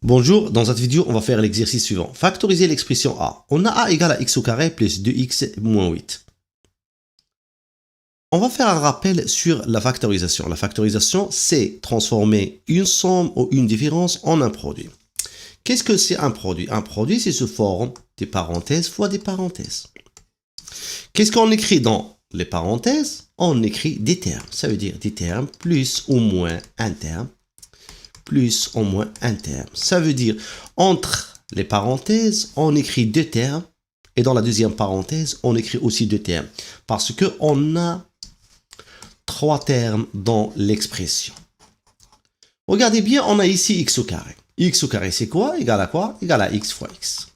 Bonjour, dans cette vidéo, on va faire l'exercice suivant. Factoriser l'expression a. On a a égale à x au carré plus 2x moins 8. On va faire un rappel sur la factorisation. La factorisation, c'est transformer une somme ou une différence en un produit. Qu'est-ce que c'est un produit? Un produit, c'est sous forme des parenthèses fois des parenthèses. Qu'est-ce qu'on écrit dans les parenthèses? On écrit des termes. Ça veut dire des termes plus ou moins un terme. Plus ou moins un terme. Ça veut dire, entre les parenthèses, on écrit deux termes, et dans la deuxième parenthèse, on écrit aussi deux termes, parce qu'on a trois termes dans l'expression. Regardez bien, on a ici x au carré. X au carré, c'est quoi? Égal à quoi? Égal à x fois x.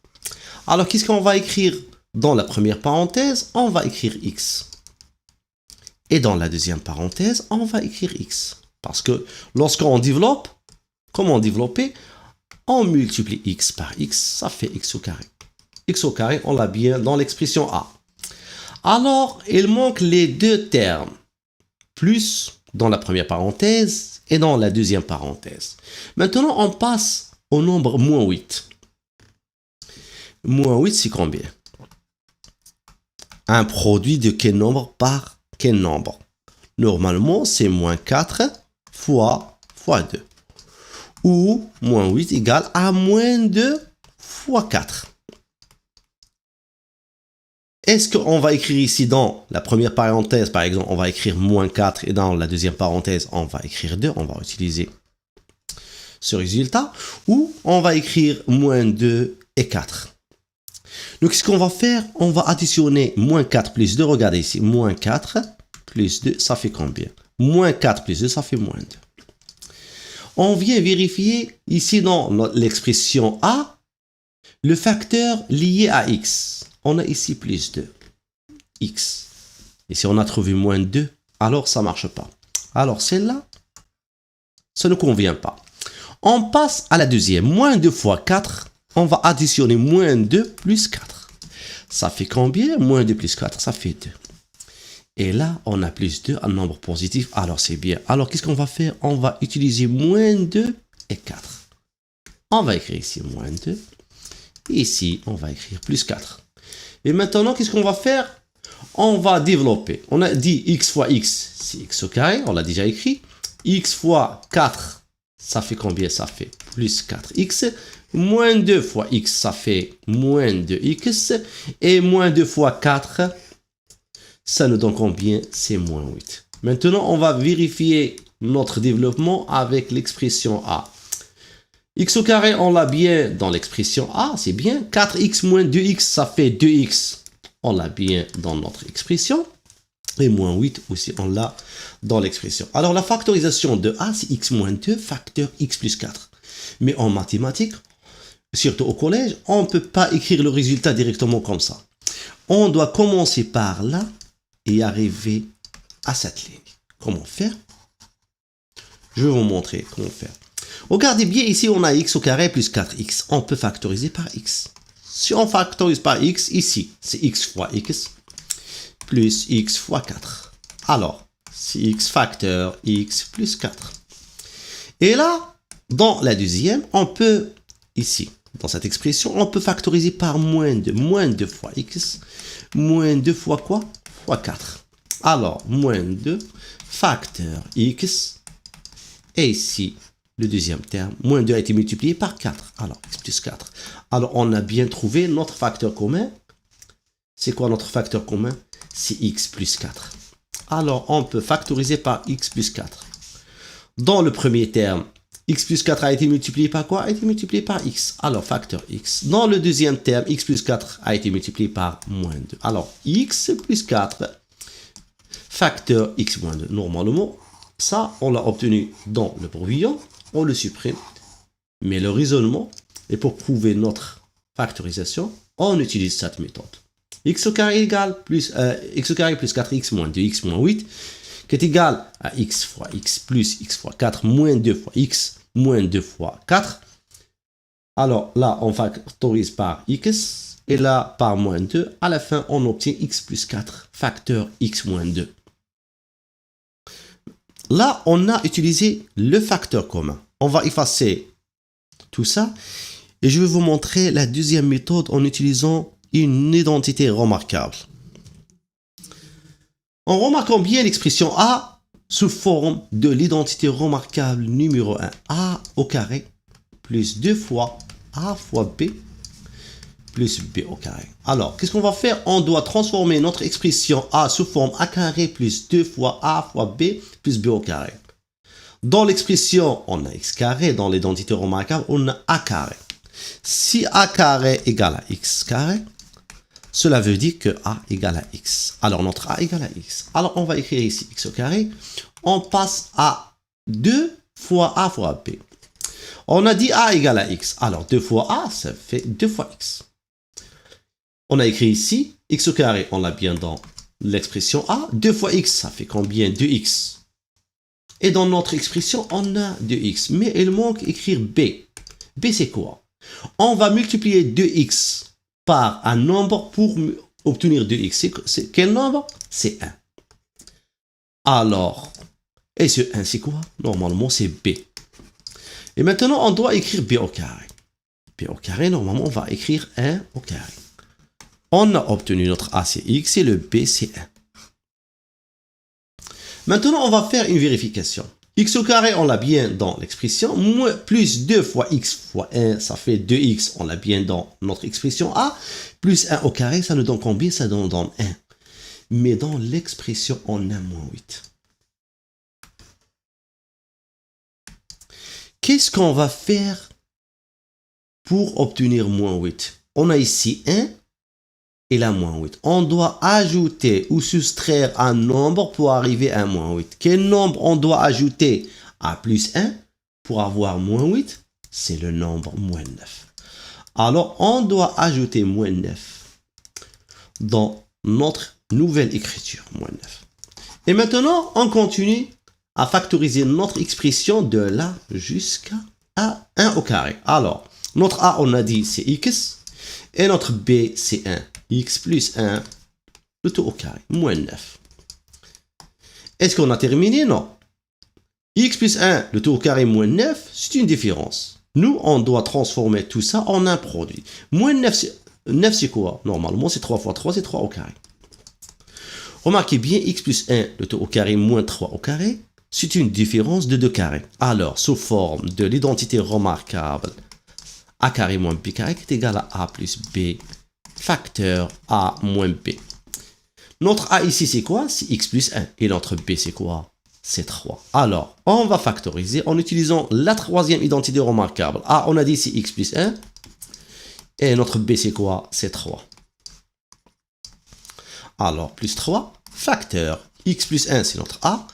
Alors, qu'est-ce qu'on va écrire dans la première parenthèse? On va écrire x. Et dans la deuxième parenthèse, on va écrire x. Parce que lorsqu'on développe, comment développer? On multiplie x par x, ça fait x au carré. X au carré, on l'a bien dans l'expression a. Alors, il manque les deux termes. Plus dans la première parenthèse et dans la deuxième parenthèse. Maintenant, on passe au nombre moins 8. Moins 8, c'est combien? Un produit de quel nombre par quel nombre? Normalement, c'est moins 4 fois 2. Ou moins 8 égale à moins 2 fois 4. Est-ce qu'on va écrire ici dans la première parenthèse, par exemple, on va écrire moins 4 et dans la deuxième parenthèse, on va écrire 2, on va utiliser ce résultat, ou on va écrire moins 2 et 4. Donc, ce qu'on va faire, on va additionner moins 4 plus 2, regardez ici, moins 4 plus 2, ça fait combien? Moins 4 plus 2, ça fait moins 2. On vient vérifier ici dans l'expression a, le facteur lié à x. On a ici plus 2, x. Et si on a trouvé moins 2, alors ça ne marche pas. Alors celle-là, ça ne convient pas. On passe à la deuxième. Moins 2 fois 4, on va additionner moins 2 plus 4. Ça fait combien? Moins 2 plus 4, ça fait 2. Et là, on a plus 2, un nombre positif, alors c'est bien. Alors, qu'est-ce qu'on va faire? On va utiliser moins 2 et 4. On va écrire ici moins 2. Ici, on va écrire plus 4. Et maintenant, qu'est-ce qu'on va faire? On va développer. On a dit x fois x, c'est x au carré, on l'a déjà écrit. X fois 4, ça fait combien? Ça fait plus 4x. Moins 2 fois x, ça fait moins 2x. Et moins 2 fois 4, ça nous donne combien? C'est moins 8. Maintenant, on va vérifier notre développement avec l'expression a. X au carré, on l'a bien dans l'expression a, c'est bien. 4x moins 2x, ça fait 2x. On l'a bien dans notre expression. Et moins 8 aussi, on l'a dans l'expression. Alors, la factorisation de a, c'est x moins 2, facteur x plus 4. Mais en mathématiques, surtout au collège, on ne peut pas écrire le résultat directement comme ça. On doit commencer par là et arriver à cette ligne. Comment faire? Je vais vous montrer comment faire. Regardez bien, ici on a x au carré plus 4x. On peut factoriser par x. Si on factorise par x, ici, c'est x fois x plus x fois 4. Alors, c'est x facteur x plus 4. Et là, dans la deuxième, on peut, ici, dans cette expression, on peut factoriser par moins 2. Moins 2 fois x. Moins 2 fois quoi? Fois 4. Alors, moins 2 facteur x. Et ici, le deuxième terme, moins 2 a été multiplié par 4. Alors, x plus 4. Alors, on a bien trouvé notre facteur commun. C'est quoi notre facteur commun? C'est x plus 4. Alors, on peut factoriser par x plus 4. Dans le premier terme, x plus 4 a été multiplié par quoi? A été multiplié par x. Alors, facteur x. Dans le deuxième terme, x plus 4 a été multiplié par moins 2. Alors, x plus 4, facteur x moins 2. Normalement, ça, on l'a obtenu dans le brouillon. On le supprime. Mais le raisonnement, et pour prouver notre factorisation, on utilise cette méthode. X au carré égale x au carré plus 4x moins 2x moins 8, qui est égal à x fois x plus x fois 4 moins 2 fois x moins 2 fois 4. Alors là, on factorise par x, et là, par moins 2. À la fin, on obtient x plus 4, facteur x moins 2. Là, on a utilisé le facteur commun. On va effacer tout ça. Et je vais vous montrer la deuxième méthode en utilisant une identité remarquable. En remarquant bien l'expression A sous forme de l'identité remarquable numéro 1, A au carré plus 2 fois A fois B plus B au carré. Alors, qu'est-ce qu'on va faire? On doit transformer notre expression A sous forme A carré plus 2 fois A fois B plus B au carré. Dans l'expression, on a X carré. Dans l'identité remarquable, on a A carré. Si A carré égale à X carré, cela veut dire que A égale à X. Alors, notre A égale à X. Alors, on va écrire ici X au carré. On passe à 2 fois A fois B. On a dit A égale à X. Alors, 2 fois A, ça fait 2 fois X. On a écrit ici, X au carré, on l'a bien dans l'expression A. 2 fois X, ça fait combien? 2X. Et dans notre expression, on a 2X. Mais il manque écrire B. B, c'est quoi? On va multiplier 2X par un nombre pour obtenir 2X. C'est quel nombre? C'est 1. Alors, et ce 1, c'est quoi? Normalement, c'est B. Et maintenant, on doit écrire B au carré. B au carré, normalement, on va écrire 1 au carré. On a obtenu notre A, c'est X, et le B, c'est 1. Maintenant, on va faire une vérification. X au carré, on l'a bien dans l'expression. Plus 2 fois X fois 1, ça fait 2X, on l'a bien dans notre expression A. Plus 1 au carré, ça nous donne combien? Ça nous donne 1. Mais dans l'expression, on a moins 8. Qu'est-ce qu'on va faire pour obtenir moins 8? On a ici 1 et la moins 8. On doit ajouter ou soustraire un nombre pour arriver à moins 8. Quel nombre on doit ajouter à plus 1 pour avoir moins 8? C'est le nombre moins 9. Alors, on doit ajouter moins 9 dans notre nouvelle écriture, moins 9. Et maintenant, on continue à factoriser notre expression de là jusqu'à 1 au carré. Alors, notre A, on a dit, c'est X. Et notre B, c'est 1. X plus 1, le tout au carré, moins 9. Est-ce qu'on a terminé? Non. X plus 1, le tout au carré, moins 9, c'est une différence. Nous, on doit transformer tout ça en un produit. Moins 9, c'est quoi? Normalement, c'est 3 fois 3, c'est 3 au carré. Remarquez bien, X plus 1, le tout au carré, moins 3 au carré, c'est une différence de 2 carrés. Alors, sous forme de l'identité remarquable, A carré moins B carré qui est égal à A plus B facteur A moins B. Notre A ici, c'est quoi? C'est X plus 1. Et notre B, c'est quoi? C'est 3. Alors, on va factoriser en utilisant la troisième identité remarquable. A, on a dit c'est X plus 1. Et notre B, c'est quoi? C'est 3. Alors, plus 3, facteur X plus 1, c'est notre A.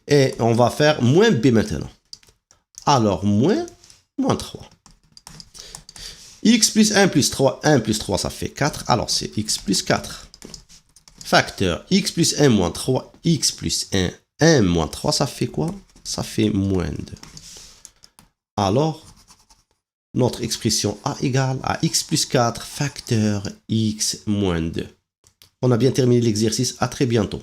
Et on va faire moins B maintenant. Alors, moins 3. X plus 1 plus 3, 1 plus 3, ça fait 4. Alors, c'est X plus 4. Facteur X plus 1 moins 3, X plus 1, 1 moins 3, ça fait quoi? Ça fait moins 2. Alors, notre expression A égale à X plus 4 facteur X moins 2. On a bien terminé l'exercice. À très bientôt.